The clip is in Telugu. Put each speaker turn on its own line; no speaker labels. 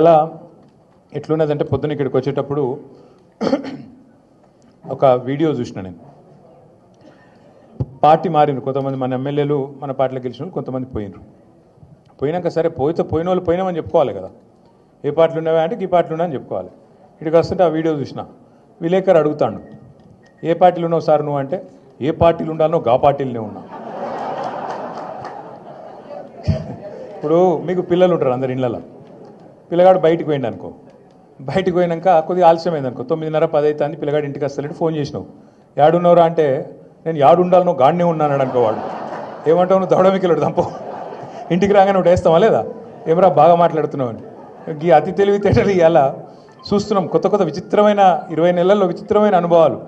ఇలా ఎట్లున్నదంటే పొద్దున ఇక్కడికి వచ్చేటప్పుడు ఒక వీడియో చూసిన నేను. పార్టీ మారిండ్రు, కొంతమంది మన ఎమ్మెల్యేలు మన పార్టీలో గెలిచిన కొంతమంది పోయినరు. పోయినాక సరే పోయిన వాళ్ళు పోయినామని చెప్పుకోవాలి కదా, ఏ పార్టీలు ఉన్నావా అంటే ఈ పార్టీలు ఉన్నాయని చెప్పుకోవాలి. ఇక్కడికి వస్తుంటే ఆ వీడియో చూసిన విలేకరు అడుగుతాడు, ఏ పార్టీలు ఉన్నావు సార్ నువ్వు అంటే, ఏ పార్టీలు ఉండాలనో గా పార్టీలనే ఉన్నా. ఇప్పుడు మీకు పిల్లలు ఉంటారు అందరు ఇళ్ళలో, పిల్లగాడు బయటికి పోయిండు అనుకో, బయటికి పోయినాక కొద్దిగా ఆలస్యమైంది అనుకో, 9:30 10 అవుతుంది, పిల్లగాడు ఇంటికి వస్తలేడు, ఫోన్ చేసినావు, యాడున్నవరా అంటే నేను యాడుండాలనో గాడినే ఉన్నాను అనుకోవాడు. ఏమంటావు నువ్వు, దవడమికెళ్ళడు దంపో, ఇంటికి రాగానే ఒకటి వేస్తావా లేదా, ఏమరా బాగా మాట్లాడుతున్నావు అని. ఈ అతి తెలివితేటలు ఇలా చూస్తున్నాం, కొత్త కొత్త విచిత్రమైన 20 నెలల్లో విచిత్రమైన అనుభవాలు.